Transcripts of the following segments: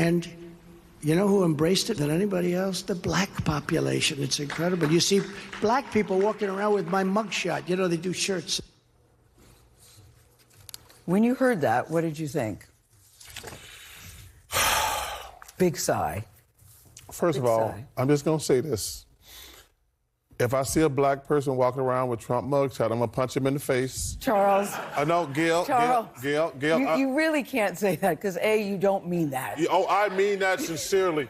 And you know who embraced it than anybody else? The black population. It's incredible. You see black people walking around with my mugshot. You know, they do shirts. When you heard that, what did you think? Big sigh. First of all, I'm just going to say this. If I see a black person walking around with Trump mugshot, I'm going to punch him in the face. Charles. I know, Gayle. Charles. Gayle. You really can't say that because, A, you don't mean that. Oh, I mean that sincerely.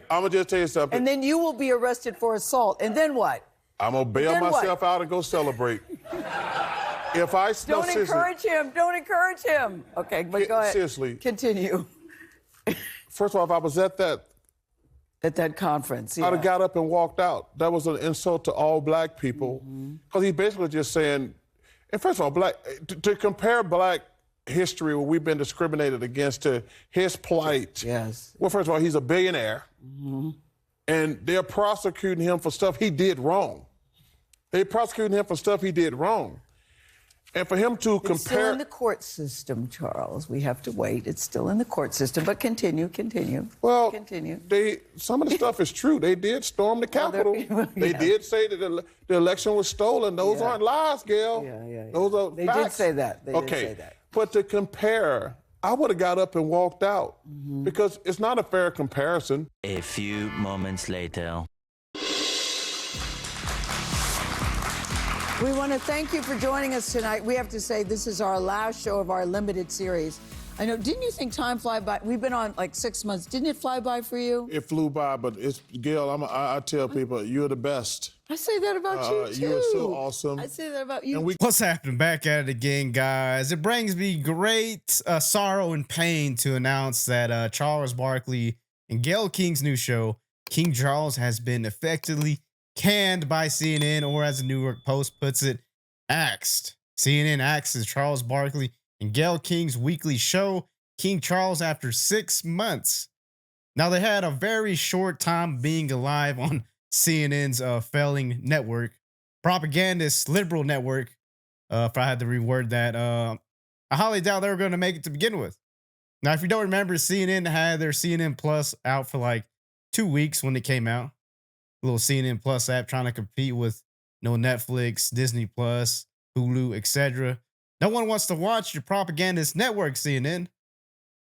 I'm going to just tell you something. And then you will be arrested for assault. And then what? I'm going to bail myself out and go celebrate. If I smell... Don't encourage him. Don't encourage him. Okay, but go ahead. Seriously. Continue. First of all, if I was at that conference, I'd have got up and walked out. That was an insult to all black people. Because he's basically just saying, and first of all, to compare black history where we've been discriminated against to his plight. Yes. Well, first of all, he's a billionaire. And they're prosecuting him for stuff he did wrong. They're prosecuting him for stuff he did wrong. And for him to compare... It's still in the court system, Charles. We have to wait. It's still in the court system. But continue. Well, continue. Some of the stuff is true. They did storm the Capitol. They did say that the election was stolen. Those aren't lies, Gayle. Yeah. Those are They facts. did say that. They did okay. say that. But to compare, I would have got up and walked out because it's not a fair comparison. A few moments later. We want to thank you for joining us tonight. We have to say this is our last show of our limited series. I know, didn't you think time fly by? We've been on like 6 months. Didn't it fly by for you? It flew by, but it's Gayle, I tell people, you're the best. I say that about you, too. You are so awesome. I say that about you. What's happening? Back at it again, guys. It brings me great sorrow and pain to announce that Charles Barkley and Gayle King's new show, King Charles, has been effectively canned by CNN, or as the New York Post puts it, axed. CNN axes Charles Barkley and Gayle King's weekly show, King Charles, after 6 months. Now, they had a very short time being alive on CNN's failing network, propagandist liberal network, if I had to reword that. I highly doubt they were going to make it to begin with. Now, if you don't remember, CNN had their CNN Plus out for like 2 weeks when it came out. Little CNN Plus app trying to compete with Netflix, Disney Plus, Hulu, etc. No one wants to watch your propagandist network, CNN,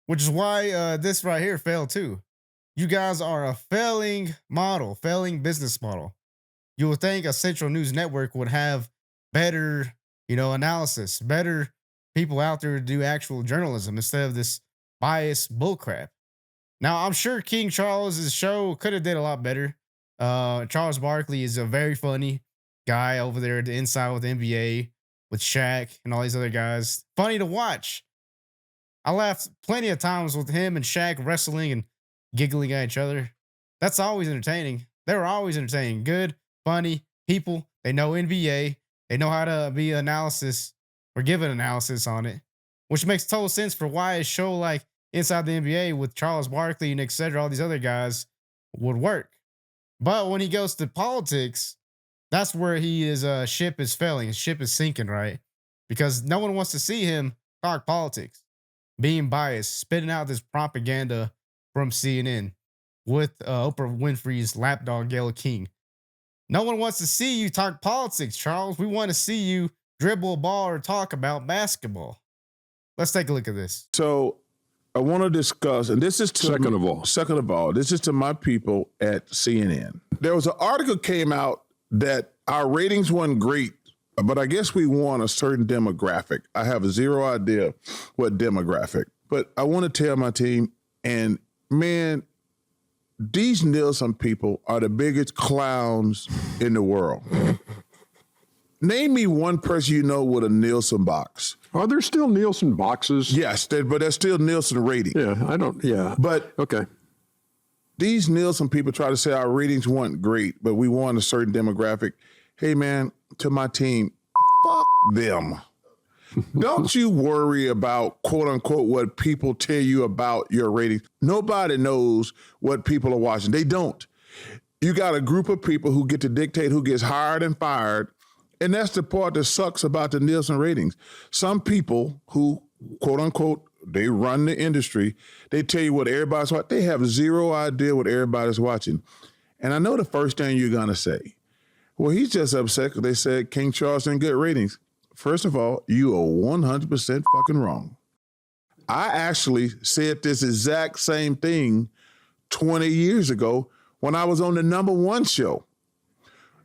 which is why this right here failed too. You guys are a failing business model. You would think a central news network would have better, analysis, better people out there to do actual journalism instead of this biased bullcrap. Now, I'm sure King Charles's show could have did a lot better. Charles Barkley is a very funny guy over there at the inside with the NBA, with Shaq and all these other guys. Funny to watch. I laughed plenty of times with him and Shaq wrestling and giggling at each other. That's always entertaining. They were always entertaining. Good, funny people. They know NBA. They know how to be analysis or give an analysis on it, which makes total sense for why a show like Inside the NBA with Charles Barkley and etc., all these other guys would work. But when he goes to politics, that's where his ship is failing. His ship is sinking, right? Because no one wants to see him talk politics, being biased, spitting out this propaganda from CNN with Oprah Winfrey's lapdog, Gayle King. No one wants to see you talk politics, Charles. We want to see you dribble a ball or talk about basketball. Let's take a look at this. So I want to discuss, and this is to second of all, this is to my people at CNN. There was an article came out that our ratings weren't great, but I guess we want a certain demographic. I have zero idea what demographic, but I want to tell my team, and man, these Nielsen people are the biggest clowns in the world. Name me one person you know with a Nielsen box. Are there still Nielsen boxes? Yes, but there's still Nielsen rating. Yeah, But okay. These Nielsen people try to say our ratings weren't great, but we want a certain demographic. Hey, man, to my team, fuck them. Don't you worry about, quote unquote, what people tell you about your ratings. Nobody knows what people are watching. They don't. You got a group of people who get to dictate who gets hired and fired. And that's the part that sucks about the Nielsen ratings. Some people who, quote unquote, They run the industry. They tell you what everybody's watching. They have zero idea what everybody's watching. And I know the first thing you're going to say, well, he's just upset because they said King Charles didn't get ratings. First of all, you are 100% fucking wrong. I actually said this exact same thing 20 years ago when I was on the #1 show.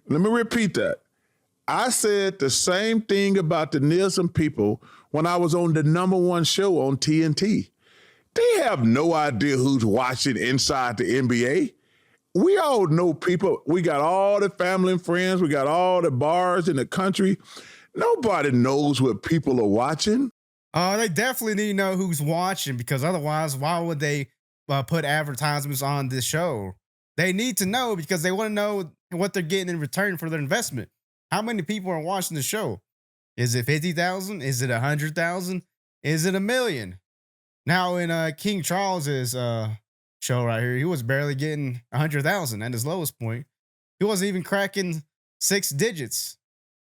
Let me repeat that. I said the same thing about the Nielsen people when I was on the #1 show on TNT. They have no idea who's watching inside the NBA. We all know people. We got all the family and friends. We got all the bars in the country. Nobody knows what people are watching. They definitely need to know who's watching, because otherwise, why would they put advertisements on this show? They need to know because they want to know what they're getting in return for their investment. How many people are watching the show? Is it 50,000? Is it 100,000? Is it 1 million? Now, in King Charles's show right here, he was barely getting 100,000 at his lowest point. He wasn't even cracking 6 digits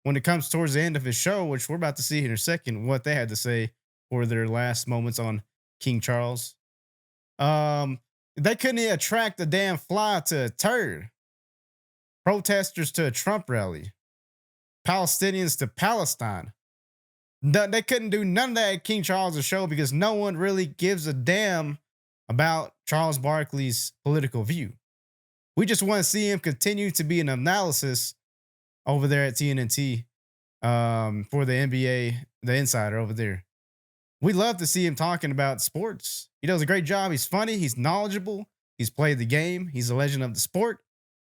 when it comes towards the end of his show, which we're about to see in a second what they had to say for their last moments on King Charles. They couldn't even attract a damn fly to a turd. Protesters to a Trump rally. Palestinians to Palestine. They couldn't do none of that at King Charles' show because no one really gives a damn about Charles Barkley's political view. We just want to see him continue to be an analysis over there at TNT for the NBA, the insider over there. We love to see him talking about sports. He does a great job. He's funny. He's knowledgeable. He's played the game. He's a legend of the sport.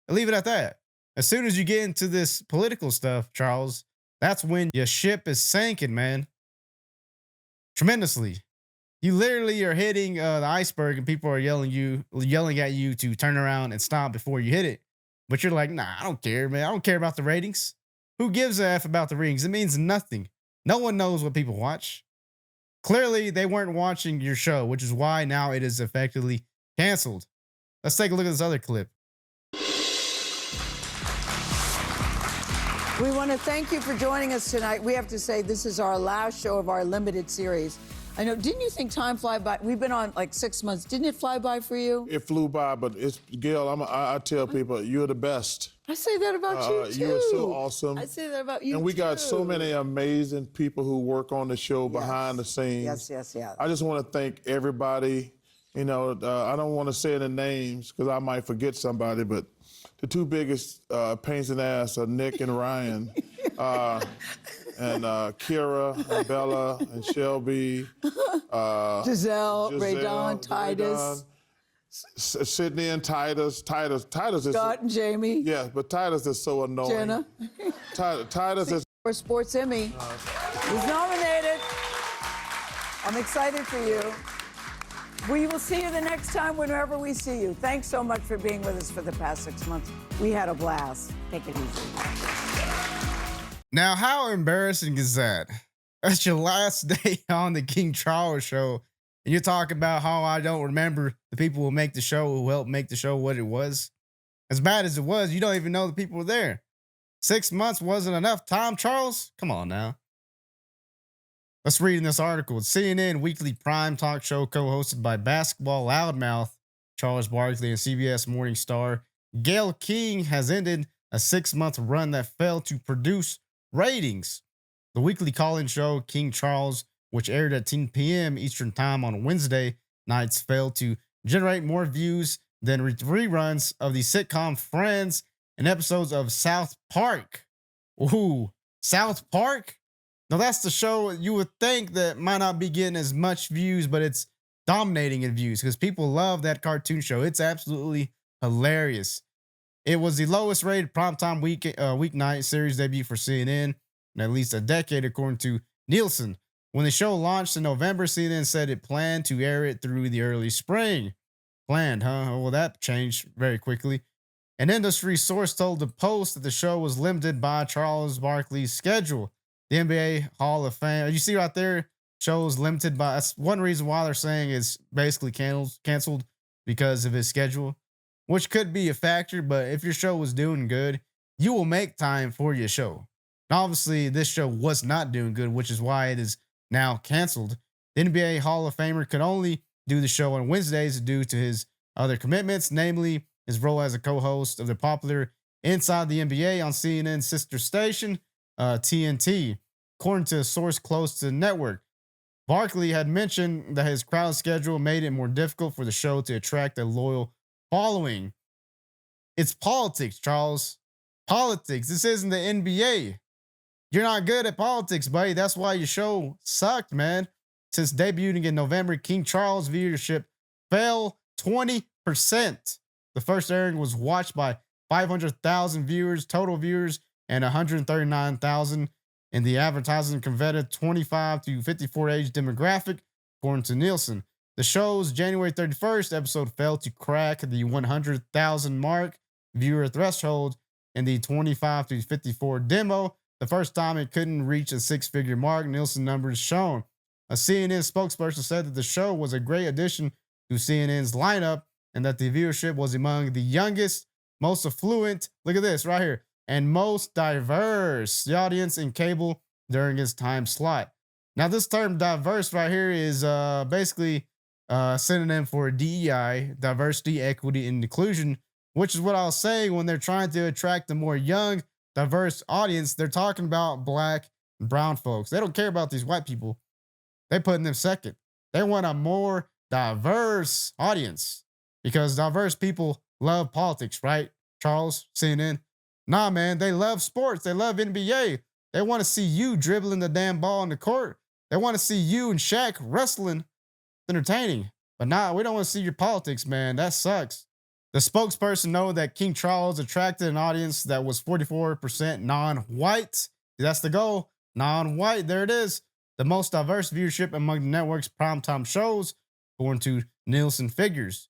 I'll leave it at that. As soon as you get into this political stuff, Charles, that's when your ship is sinking, man. Tremendously. You literally are hitting the iceberg and people are yelling at you to turn around and stop before you hit it. But you're like, nah, I don't care, man. I don't care about the ratings. Who gives a F about the ratings? It means nothing. No one knows what people watch. Clearly, they weren't watching your show, which is why now it is effectively canceled. Let's take a look at this other clip. We want to thank you for joining us tonight. We have to say this is our last show of our limited series. I know, didn't you think time fly by? We've been on like 6 months. Didn't it fly by for you? It flew by, but it's Gayle. I tell people you're the best. I say that about you too. You're so awesome. I say that about you and we too. got so many amazing people who work on the show behind the scenes. Yes. I just want to thank everybody. You know, I don't want to say the names because I might forget somebody, but the 2 biggest pains in the ass are Nick and Ryan. And Kira, and Bella, and Shelby. Giselle, Raydon, Titus. Sydney and Titus. Titus is... Scott and Jamie. Yeah, but Titus is so annoying. Jenna. Titus is... For Sports Emmy. He's nominated. I'm excited for you. We will see you the next time whenever we see you. Thanks so much for being with us for the past 6 months. We had a blast. Take it easy. Now, how embarrassing is that? That's your last day on the King Charles show, and you're talking about how I don't remember the people who make the show, who helped make the show what it was. As bad as it was, you don't even know the people were there. 6 months wasn't enough time, Charles? Come on now. Let's read in this article. CNN weekly prime talk show co-hosted by basketball loudmouth Charles Barkley and CBS morning star Gayle King has ended a 6-month run that failed to produce ratings. The weekly call-in show King Charles, which aired at 10 p.m. Eastern Time on Wednesday nights, failed to generate more views than reruns of the sitcom Friends and episodes of South Park. Ooh, South Park? Now that's the show you would think that might not be getting as much views, but it's dominating in views because people love that cartoon show. It's absolutely hilarious. It was the lowest rated primetime weeknight series debut for CNN in at least a decade, according to Nielsen. When the show launched in November, CNN said it planned to air it through the early spring. Planned, huh? Well, that changed very quickly. An industry source told the Post that the show was limited by Charles Barkley's schedule. The NBA Hall of Fame, you see right there, shows limited by, that's one reason why they're saying it's basically canceled because of his schedule, which could be a factor, but if your show was doing good, you will make time for your show. And obviously, this show was not doing good, which is why it is now canceled. The NBA Hall of Famer could only do the show on Wednesdays due to his other commitments, namely his role as a co-host of the popular Inside the NBA on CNN's sister station, TNT, according to a source close to the network. Barkley had mentioned that his crowd schedule made it more difficult for the show to attract a loyal following. It's politics, Charles. Politics. This isn't the NBA. You're not good at politics, buddy. That's why your show sucked, man. Since debuting in November, King Charles' viewership fell 20%. The first airing was watched by 500,000 viewers, total viewers, and 139,000 in the advertising converted 25 to 54 age demographic, according to Nielsen. The show's January 31st episode failed to crack the 100,000 mark viewer threshold in the 25 to 54 demo, the first time it couldn't reach a six-figure mark, Nielsen numbers shown. A CNN spokesperson said that the show was a great addition to CNN's lineup and that the viewership was among the youngest, most affluent, look at this right here, and most diverse the audience in cable during its time slot. Now, this term diverse right here is basically synonym for DEI, diversity, equity, and inclusion, which is what I was saying when they're trying to attract a more young, diverse audience. They're talking about black and brown folks. They don't care about these white people. They put them second. They want a more diverse audience because diverse people love politics, right? Charles, CNN. Nah, man, they love sports. They love NBA. They want to see you dribbling the damn ball in the court. They want to see you and Shaq wrestling. It's entertaining. But nah, we don't want to see your politics, man. That sucks. The spokesperson noted that King Charles attracted an audience that was 44% non-white. That's the goal. Non-white. There it is. The most diverse viewership among the network's primetime shows, according to Nielsen figures.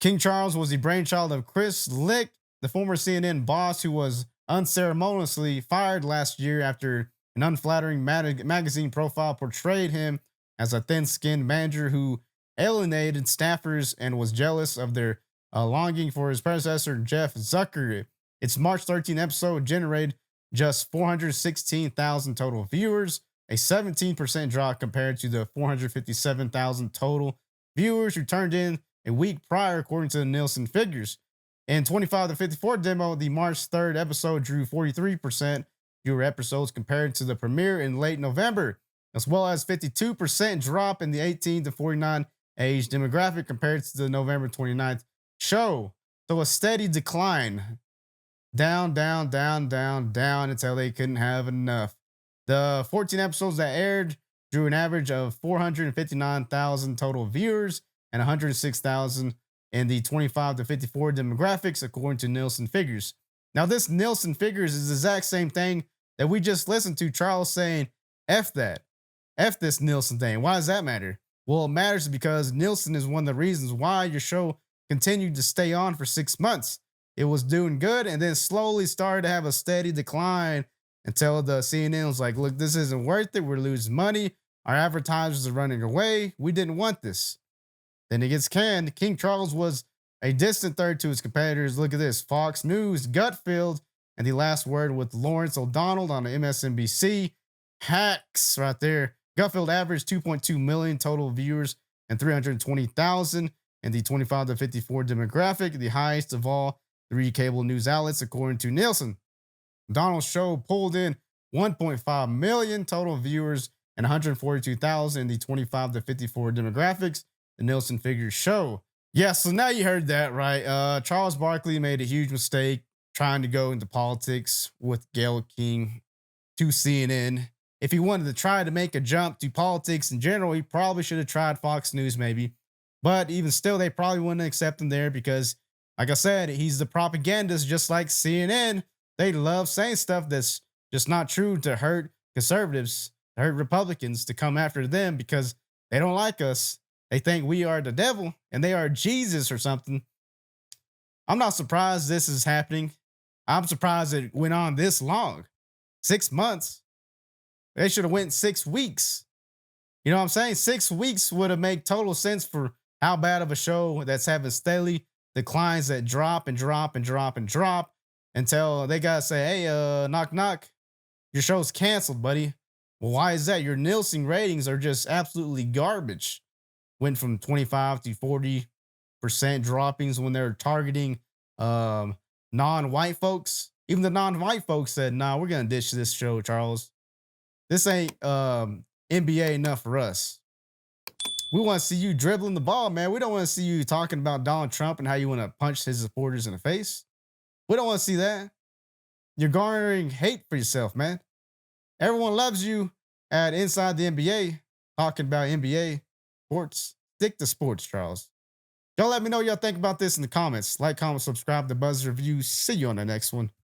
King Charles was the brainchild of Chris Lick, the former CNN boss who was unceremoniously fired last year after an unflattering magazine profile portrayed him as a thin-skinned manager who alienated staffers and was jealous of their longing for his predecessor, Jeff Zucker. Its March 13 episode generated just 416,000 total viewers, a 17% drop compared to the 457,000 total viewers who turned in a week prior, according to the Nielsen figures. In 25 to 54 demo, the March 3rd episode drew 43% fewer episodes compared to the premiere in late November, as well as 52% drop in the 18 to 49 age demographic compared to the November 29th show. So a steady decline. Down, down, down, down, down until they couldn't have enough. The 14 episodes that aired drew an average of 459,000 total viewers and 106,000 in the 25 to 54 demographics, according to Nielsen figures. Now, this Nielsen figures is the exact same thing that we just listened to Charles saying, F that. F this Nielsen thing. Why does that matter? Well, it matters because Nielsen is one of the reasons why your show continued to stay on for 6 months. It was doing good and then slowly started to have a steady decline until the CNN was like, look, this isn't worth it. We're losing money. Our advertisers are running away. We didn't want this. Then it gets canned. King Charles was a distant third to his competitors. Look at this. Fox News, Gutfeld, and The Last Word with Lawrence O'Donnell on the MSNBC. Hacks right there. Gutfeld averaged 2.2 million total viewers and 320,000 in the 25 to 54 demographic, the highest of all 3 cable news outlets, according to Nielsen. O'Donnell's show pulled in 1.5 million total viewers and 142,000 in the 25 to 54 demographics, the Nielsen figures show. Yeah, so now you heard that, right? Charles Barkley made a huge mistake trying to go into politics with Gayle King to CNN. If he wanted to try to make a jump to politics in general, he probably should have tried Fox News maybe. But even still, they probably wouldn't accept him there because, like I said, he's the propagandist just like CNN. They love saying stuff that's just not true to hurt conservatives, to hurt Republicans, to come after them because they don't like us. They think we are the devil and they are Jesus or something. I'm not surprised this is happening. I'm surprised it went on this long. 6 months. They should have went 6 weeks. You know what I'm saying? 6 weeks would have made total sense for how bad of a show that's having steady declines that drop and drop and drop and drop until they got to say, hey, knock, knock. Your show's canceled, buddy. Well, why is that? Your Nielsen ratings are just absolutely garbage. Went from 25 to 40% droppings when they're targeting non-white folks. Even the non-white folks said, nah, we're going to ditch this show, Charles. This ain't NBA enough for us. We want to see you dribbling the ball, man. We don't want to see you talking about Donald Trump and how you want to punch his supporters in the face. We don't want to see that. You're garnering hate for yourself, man. Everyone loves you at Inside the NBA, talking about NBA sports. Stick to sports, Charles. Y'all let me know what y'all think about this in the comments. Like, comment, subscribe to Buzz Review. See you on the next one.